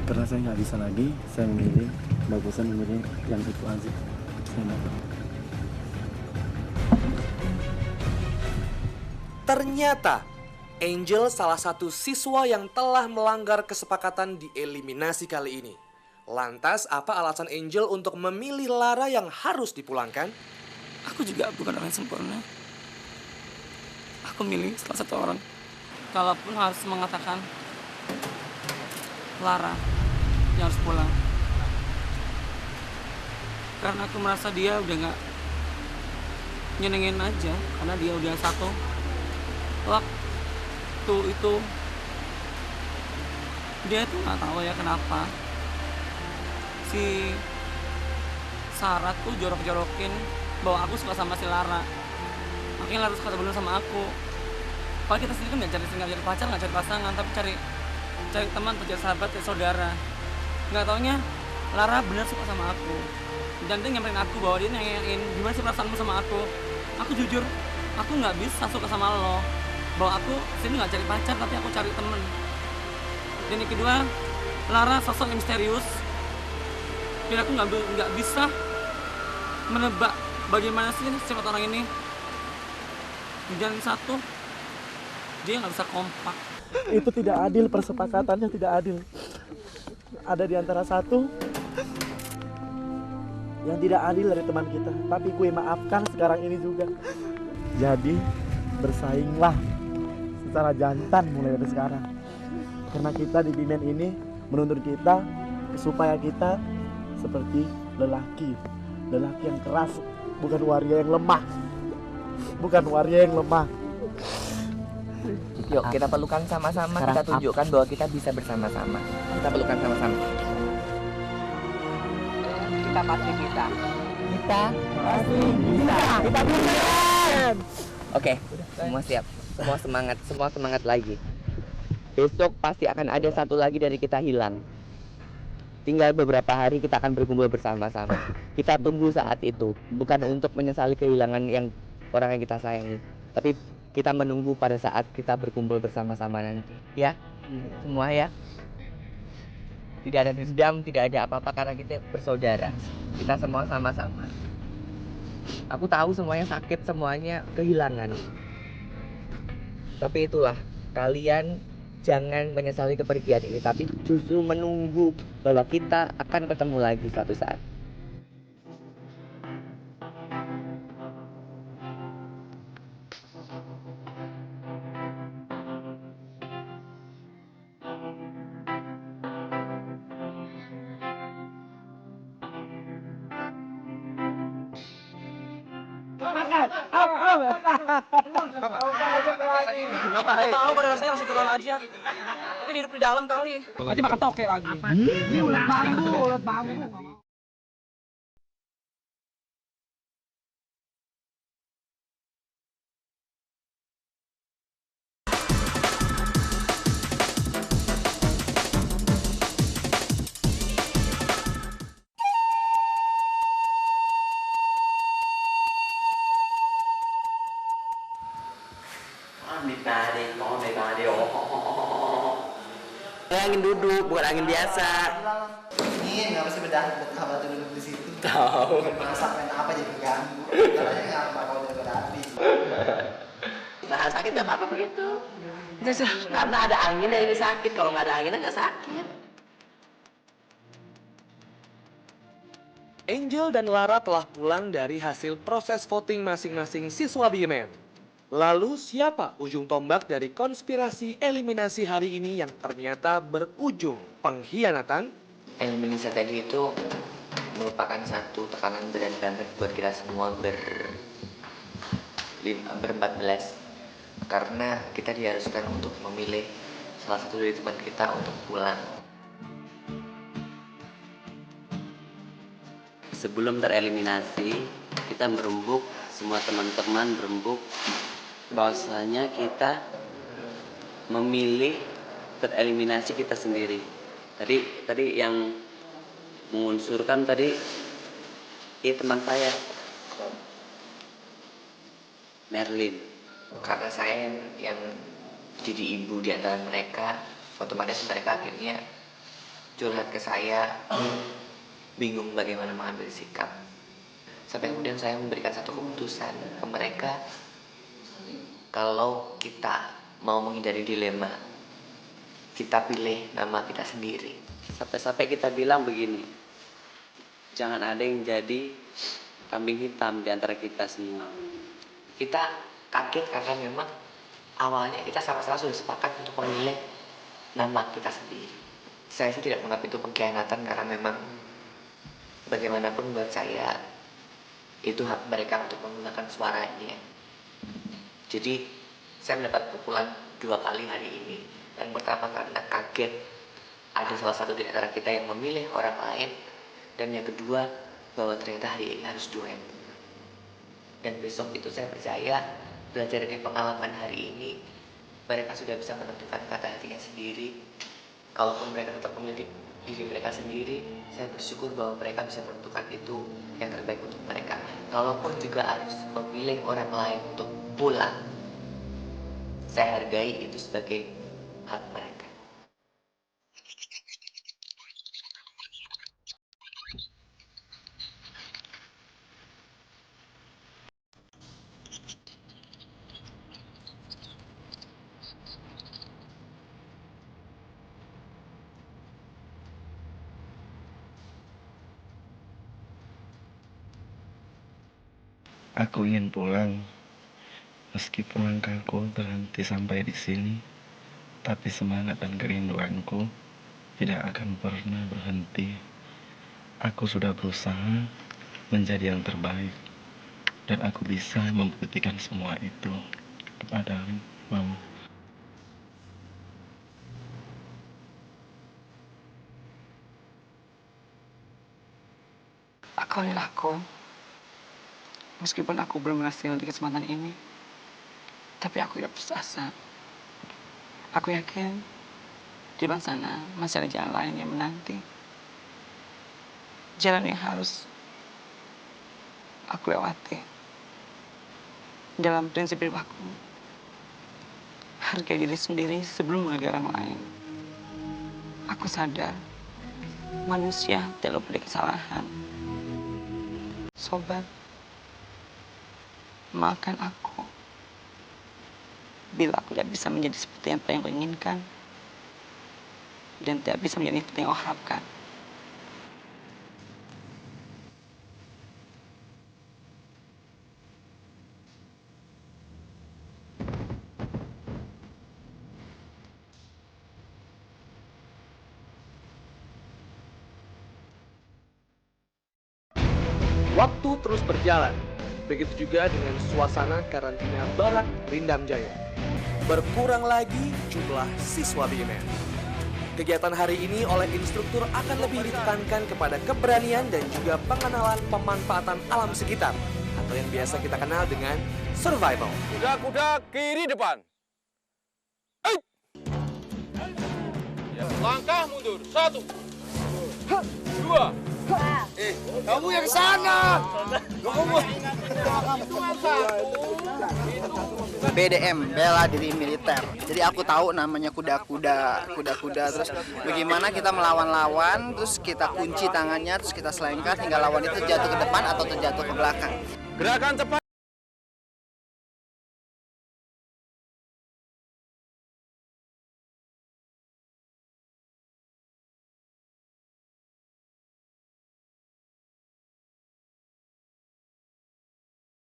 Karena saya nggak bisa lagi, saya memilih, bagusan memilih yang itu aja. Saya dapat. Ternyata Angel salah satu siswa yang telah melanggar kesepakatan di eliminasi kali ini. Lantas apa alasan Angel untuk memilih Lara yang harus dipulangkan? Aku juga bukan orang yang sempurna. Aku milih salah satu orang. Kalaupun harus mengatakan Lara yang harus pulang. Karena aku merasa dia udah gak nyenengin aja. Karena dia udah satu waktu itu. Dia tuh gak tahu ya kenapa si Sarah tuh jorok-jorokin bahwa aku suka sama si Lara. Makanya Lara suka bener sama aku. Padahal kita sendiri kan gak cari pacar, gak cari pasangan, tapi cari teman, cari sahabat, cari saudara. Gak taunya Lara bener suka sama aku. Dan dia nyamperin aku bahwa dia nanyain gimana sih perasaanmu sama aku. Aku jujur, aku gak bisa suka sama lo. Bahwa aku sini gak cari pacar, tapi aku cari temen. Dan yang kedua, Lara sosok yang misterius. Dan aku gak bisa menebak bagaimana sih sifat orang ini. Dan satu, dia gak bisa kompak. Itu tidak adil, persepakatannya tidak adil. Ada di antara satu yang tidak adil dari teman kita, tapi gue maafkan sekarang ini juga. Jadi bersainglah secara jantan mulai dari sekarang. Karena kita di Bimen ini menuntut kita supaya kita seperti lelaki yang keras, bukan waria yang lemah. Yuk kita pelukan sama-sama, kita tunjukkan bahwa kita bisa bersama-sama. Kita pelukan sama-sama. Kita pasti bisa. Kita pasti bisa. Kita bisa. Oke, semua siap. Semua semangat lagi. Besok pasti akan ada satu lagi dari kita hilang. Tinggal beberapa hari kita akan berkumpul bersama-sama. Kita tunggu saat itu, bukan untuk menyesali kehilangan yang orang yang kita sayangi, tapi kita menunggu pada saat kita berkumpul bersama-sama nanti, ya? Semua ya? Tidak ada dendam, tidak ada apa-apa karena kita bersaudara. Kita semua sama-sama. Aku tahu semuanya sakit, semuanya kehilangan. Tapi itulah, kalian jangan menyesali kepergian ini, tapi justru menunggu bahwa kita akan ketemu lagi suatu saat. Tahu pada rasanya langsung turun aja. Tapi hidup di dalam kali. Nanti makan toke lagi. Ulat bambu. Angin duduk, bukan angin biasa. Ini nggak mesti betah batu duduk di situ. Tahu. Masak main apa jadi ganggu. Caranya nggak apa kalau udah berapi. Nah sakit nggak apa-apa begitu. Karena ada angin yang ini sakit. Kalau nggak ada angin nggak sakit. Angel dan Lara telah pulang dari hasil proses voting masing-masing siswa Bimen. Lalu siapa ujung tombak dari konspirasi eliminasi hari ini yang ternyata berujung pengkhianatan? Eliminasi tadi itu merupakan satu tekanan berat banget buat kita semua ber-14. Karena kita diharuskan untuk memilih salah satu dari teman kita untuk pulang. Sebelum tereliminasi, kita berembuk, semua teman-teman berembuk bahwasanya kita memilih tereliminasi kita sendiri. Tadi yang mengunsurkan tadi teman saya, Merlin. Karena saya yang jadi ibu di antara mereka, otomatis mereka akhirnya curhat ke saya, bingung bagaimana mengambil sikap. Sampai kemudian saya memberikan satu keputusan ke mereka, kalau kita mau menghindari dilema, kita pilih nama kita sendiri. Sampai-sampai kita bilang begini, jangan ada yang jadi kambing hitam di antara kita semua. Kita kaget karena memang awalnya kita sama-sama sudah sepakat untuk memilih nama kita sendiri. Saya sih tidak menganggap itu pengkhianatan karena memang bagaimanapun buat saya itu hak mereka untuk menggunakan suaranya. Jadi saya mendapat pukulan 2 kali hari ini. Yang pertama karena kaget ada salah satu di antara kita yang memilih orang lain, dan yang kedua bahwa ternyata hari ini harus duel. Dan besok itu saya percaya belajar dari pengalaman hari ini, mereka sudah bisa menentukan kata hatinya sendiri. Kalaupun mereka tetap memilih diri mereka sendiri, saya bersyukur bahwa mereka bisa menentukan itu yang terbaik untuk mereka. Kalaupun juga harus memilih orang lain untuk pulang, saya hargai itu sebagai hak mereka. Aku ingin pulang, meskipun langkahku terhenti sampai di sini, tapi semangat dan kerinduanku tidak akan pernah berhenti. Aku sudah berusaha menjadi yang terbaik, dan aku bisa membuktikan semua itu kepadamu, Mama. Aku adalah aku. Meskipun aku belum berhasil di kesempatan ini, tapi aku tidak putus asa. Aku yakin di depan sana masih ada jalan lain yang menanti. Jalan yang harus aku lewati. Dalam prinsip hidup aku, hargai diri sendiri sebelum menghargai orang lain. Aku sadar manusia tidak luput dari kesalahan. Sobat, maafkan aku bila aku tidak bisa menjadi seperti apa yang kau inginkan dan tidak bisa menjadi seperti yang kau harapkan. Waktu terus berjalan. Begitu juga dengan suasana karantina Barak Rindam Jaya. Berkurang lagi jumlah siswa BIMEN. Kegiatan hari ini oleh instruktur akan lebih ditekankan kepada keberanian dan juga pengenalan pemanfaatan alam sekitar atau yang biasa kita kenal dengan survival. Kuda-kuda kiri depan. Hei! Ya, langkah mundur. 1, 2. Kamu yang sana. BDM, bela diri militer. Jadi aku tahu namanya kuda-kuda, terus bagaimana kita melawan-lawan, terus kita kunci tangannya, terus kita selengkat hingga lawan itu jatuh ke depan atau terjatuh ke belakang. Gerakan cepat.